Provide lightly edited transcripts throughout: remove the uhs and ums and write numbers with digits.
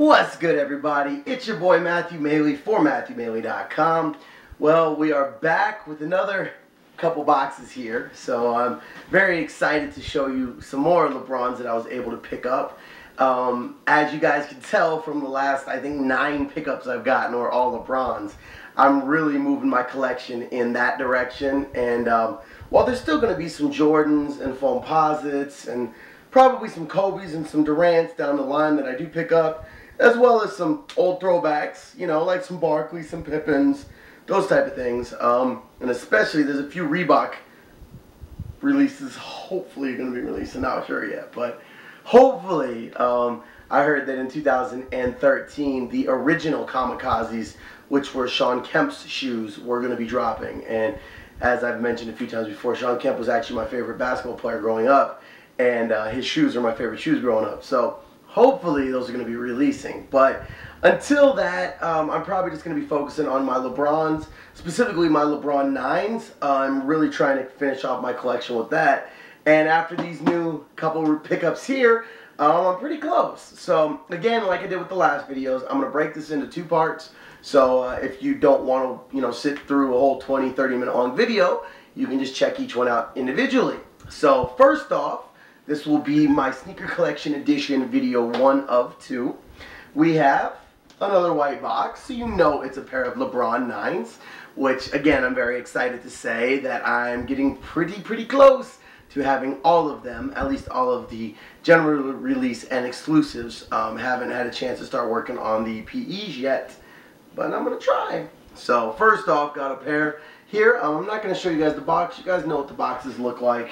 What's good, everybody? It's your boy Matthew Maley for MatthewMaley.com. Well, we are back with another couple boxes here, so I'm very excited to show you some more LeBrons that I was able to pick up. As you guys can tell from the last, I think, 9 pickups I've gotten, or all LeBrons, I'm really moving my collection in that direction. And while there's still going to be some Jordans and Foamposites and probably some Kobe's and some Durants down the line that I do pick up, as well as some old throwbacks, you know, like some Barkley, some Pippins, those type of things. And especially, there's a few Reebok releases hopefully going to be releasing. Not sure yet, but hopefully. I heard that in 2013, the original Kamikazes, which were Shawn Kemp's shoes, were going to be dropping. And as I've mentioned a few times before, Shawn Kemp was actually my favorite basketball player growing up, and his shoes are my favorite shoes growing up. So hopefully those are going to be releasing. But until that, I'm probably just going to be focusing on my LeBrons, specifically my LeBron 9s. I'm really trying to finish off my collection with that. And after these new couple pickups here, I'm pretty close. So again, like I did with the last videos, I'm going to break this into 2 parts. So if you don't want to, sit through a whole 20, 30-minute long video, you can just check each one out individually. So first off, this will be my sneaker collection edition video 1 of 2. We have another white box, so you know it's a pair of LeBron 9s, which again, I'm very excited to say that I'm getting pretty close to having all of them, at least all of the general release and exclusives. Haven't had a chance to start working on the PEs yet, but I'm going to try. So first off, got a pair here. I'm not going to show you guys the box. You guys know what the boxes look like.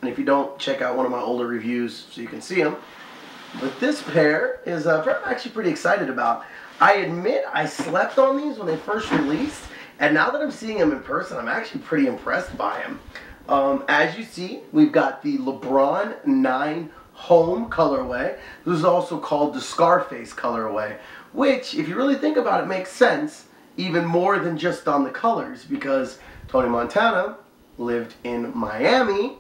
And if you don't, check out one of my older reviews so you can see them. But this pair is a pair I'm actually pretty excited about. I admit I slept on these when they first released, and now that I'm seeing them in person, I'm actually pretty impressed by them. As you see, we've got the LeBron 9 Home colorway. This is also called the Scarface colorway, which, if you really think about it, makes sense even more than just on the colors, because Tony Montana lived in Miami.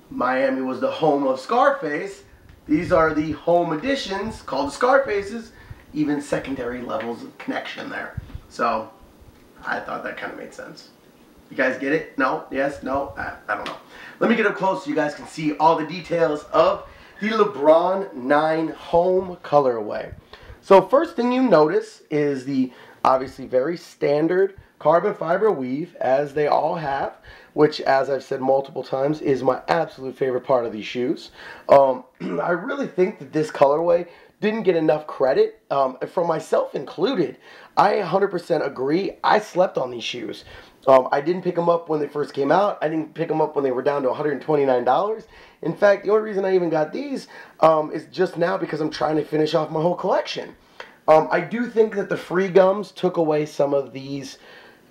Miami was the home of Scarface. These are the home editions called the Scarfaces, even secondary levels of connection there. So I thought that kind of made sense. You guys get it? No? Yes? No? I don't know. Let me get up close so you guys can see all the details of the LeBron 9 Home colorway. So first thing you notice is the obviously very standard carbon fiber weave, as they all have, which, as I've said multiple times, is my absolute favorite part of these shoes. I really think that this colorway didn't get enough credit, from myself included. I 100% agree. I slept on these shoes. I didn't pick them up when they first came out. I didn't pick them up when they were down to $129. In fact, the only reason I even got these is just now because I'm trying to finish off my whole collection. I do think that the free gums took away some of these,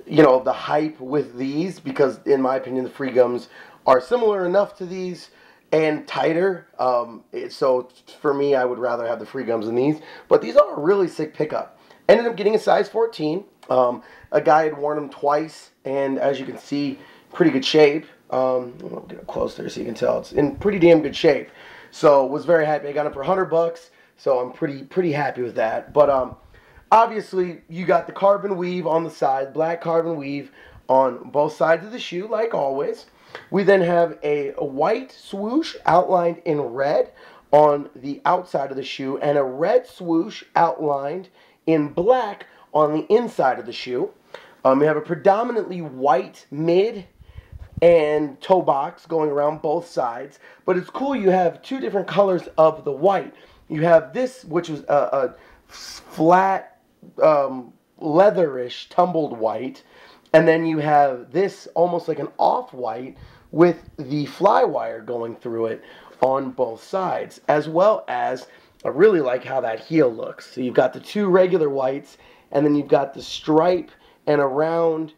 the hype with these, because in my opinion the free gums are similar enough to these and tighter. So for me, I would rather have the free gums than these. But these are a really sick pickup. Ended up getting a size 14. A guy had worn them twice, and as you can see, pretty good shape. I'll get up close there so you can tell it's in pretty damn good shape. So was very happy. I got them for $100, so I'm pretty happy with that. But obviously, you got the carbon weave on the side, black carbon weave on both sides of the shoe, like always. We then have a white swoosh outlined in red on the outside of the shoe, and a red swoosh outlined in black on the inside of the shoe. We have a predominantly white mid and toe box going around both sides, but it's cool you have 2 different colors of the white. You have this, which is a flat, leatherish, tumbled white, and then you have this almost like an off-white with the fly wire going through it on both sides, as well as I really like how that heel looks. So you've got the 2 regular whites, and then you've got the stripe and around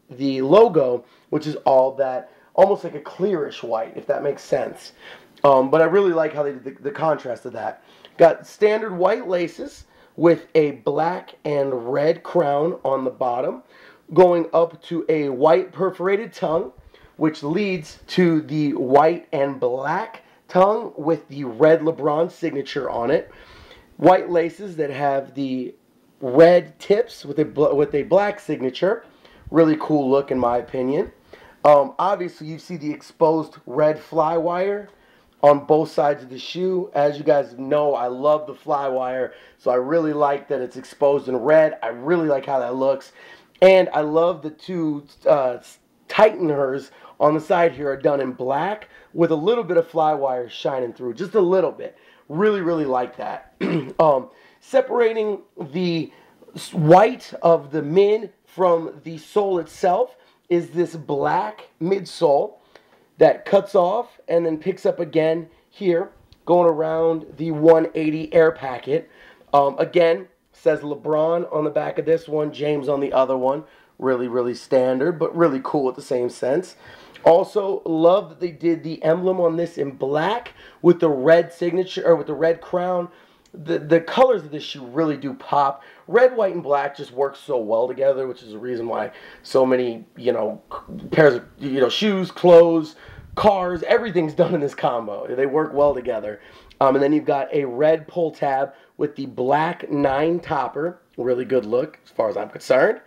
the logo, which is all that, almost like a clearish white, if that makes sense. But I really like how they did the contrast of that. Got standard white laces with a black and red crown on the bottom, going up to a white perforated tongue, which leads to the white and black tongue with the red LeBron signature on it. white laces that have the red tips with a black signature. Really cool look in my opinion. Obviously you see the exposed red fly wire on both sides of the shoe. As you guys know, I love the fly wire, so I really like that it's exposed in red. I really like how that looks, and I love the two tighteners on the side here are done in black with a little bit of fly wire shining through, just a little bit. Really, really like that. Separating the white of the mid from the sole itself is this black midsole that cuts off and then picks up again here, going around the 180 air packet. Again, says LeBron on the back of this one, James on the other one. Really, really standard, but really cool at the same sense. Also, love that they did the emblem on this in black with the red signature, or with the red crown. The colors of this shoe really do pop. Red, white, and black just work so well together, which is the reason why so many, pairs of, shoes, clothes, cars, everything's done in this combo. They work well together. And then you've got a red pull tab with the black 9 topper. Really good look as far as I'm concerned.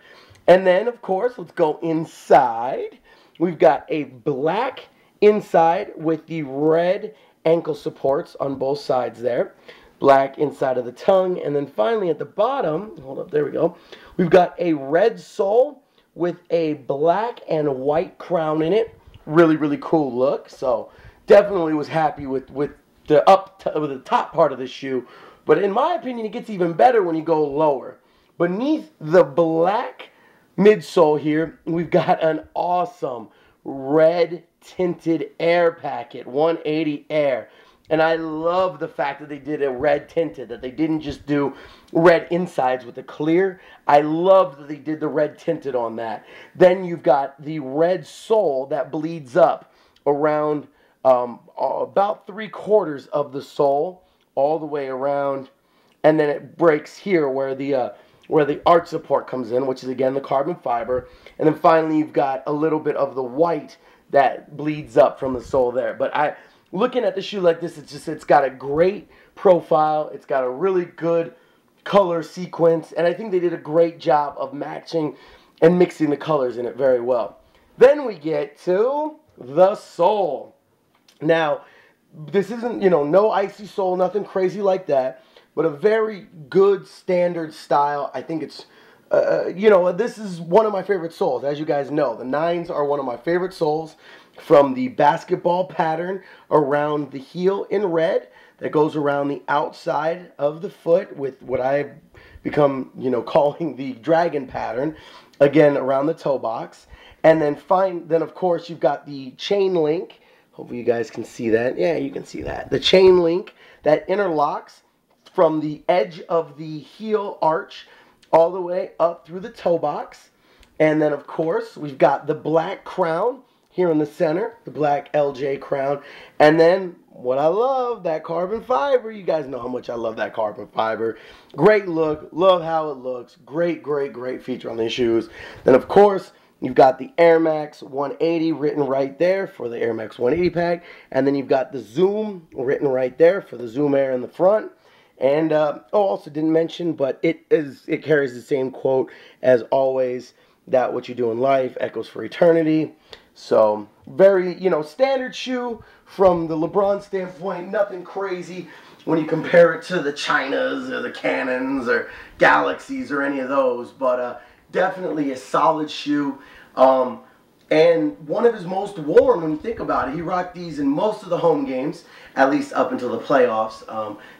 And then, of course, let's go inside. We've got a black inside with the red ankle supports on both sides there. Black inside of the tongue, and then finally at the bottom, hold up, there we go, we've got a red sole with a black and white crown in it. Really, really cool look. So definitely was happy with the top part of the shoe. But in my opinion, it gets even better when you go lower. Beneath the black midsole here, we've got an awesome red tinted air packet, 180 Air. And I love the fact that they did a red tinted, that they didn't just do red insides with the clear. I love that they did the red tinted on that. Then you've got the red sole that bleeds up around about 3/4 of the sole, all the way around. And then it breaks here where the arch support comes in, which is again the carbon fiber. And then finally you've got a little bit of the white that bleeds up from the sole there. But looking at the shoe like this, it's got a great profile. It's got a really good color sequence, and I think they did a great job of matching and mixing the colors in it very well. Then we get to the sole. Now, this isn't, no icy sole, nothing crazy like that, but a very good standard style. I think it's, this is one of my favorite soles. As you guys know, the 9s are one of my favorite soles. From the basketball pattern around the heel in red that goes around the outside of the foot with what I've become, calling the dragon pattern, again around the toe box. And then of course you've got the chain link. Hopefully you guys can see that. Yeah, you can see that. The chain link that interlocks from the edge of the heel arch all the way up through the toe box. And then of course we've got the black crown here in the center, the black LJ crown. And then what I love, that carbon fiber. You guys know how much I love that carbon fiber. Great look, love how it looks. Great, great, great feature on these shoes. Then of course, you've got the Air Max 180 written right there for the Air Max 180 pack. And then you've got the Zoom written right there for the Zoom Air in the front. And also didn't mention, but it carries the same quote as always, that what you do in life echoes for eternity. So very, standard shoe from the LeBron standpoint. Nothing crazy when you compare it to the Chinas or the Canons or Galaxies or any of those. But definitely a solid shoe. And one of his most worn when you think about it. He rocked these in most of the home games, at least up until the playoffs.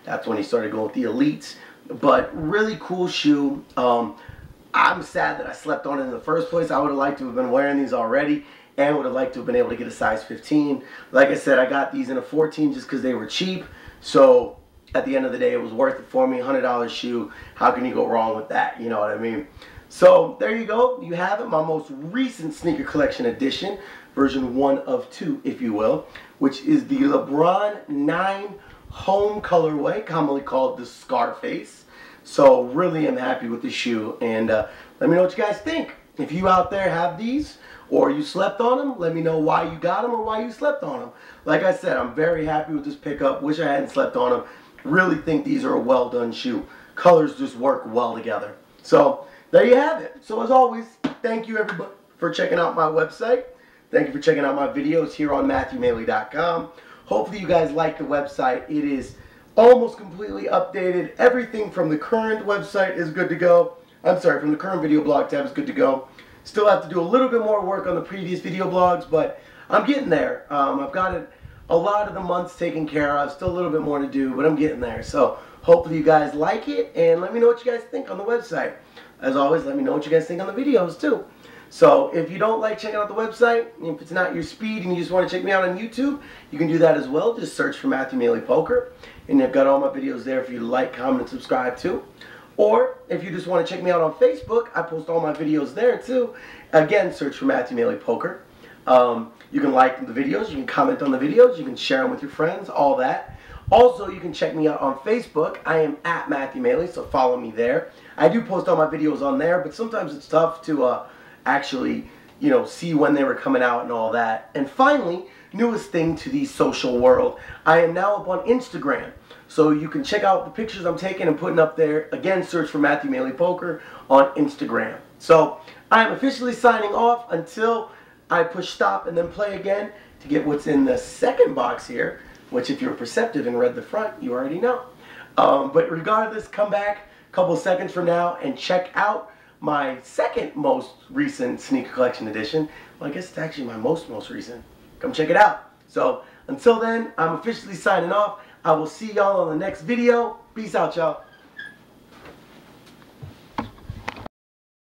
That's when he started going with the elites. But really cool shoe. I'm sad that I slept on it in the first place. I would have liked to have been wearing these already, and would have liked to have been able to get a size 15. Like I said, I got these in a 14 just because they were cheap. So at the end of the day, it was worth it for me. $100 shoe. How can you go wrong with that? You know what I mean? So there you go. You have it. My most recent sneaker collection edition, version 1 of 2, if you will, which is the LeBron 9 home colorway, commonly called the Scarface. So really am happy with the shoe. And let me know what you guys think. If you out there have these, or you slept on them, let me know why you got them or why you slept on them. Like I said, I'm very happy with this pickup. Wish I hadn't slept on them. Really think these are a well done shoe. Colors just work well together. So there you have it. So as always, thank you everybody for checking out my website. Thank you for checking out my videos here on MatthewMaley.com. Hopefully you guys like the website. It is almost completely updated. Everything from the current website is good to go. I'm sorry, from the current video blog tab is good to go. Still have to do a little bit more work on the previous video blogs, but I'm getting there. I've got it, a lot of the months taken care of. Still a little bit more to do, but I'm getting there. So hopefully you guys like it, and let me know what you guys think on the website. As always, let me know what you guys think on the videos too. So if you don't like checking out the website, if it's not your speed and you just want to check me out on YouTube, you can do that as well. Just search for Matthew Maley Poker, and I've got all my videos there for you to like, comment, and subscribe to. Or if you just want to check me out on Facebook, I post all my videos there too. Again, search for Matthew Maley Poker. You can like the videos, you can comment on the videos, you can share them with your friends, all that. Also, you can check me out on Facebook. I am at Matthew Maley, so follow me there. I do post all my videos on there, but sometimes it's tough to actually, see when they were coming out and all that. And finally, newest thing to the social world, I am now up on Instagram. So you can check out the pictures I'm taking and putting up there. Again, search for Matthew Maley Poker on Instagram. So I am officially signing off until I push stop and then play again to get what's in the second box here, which if you're perceptive and read the front, you already know. But regardless, come back a couple seconds from now and check out my second most recent sneaker collection edition. Well, I guess it's actually my most recent. Come check it out. So until then, I'm officially signing off. I will see y'all on the next video. Peace out, y'all.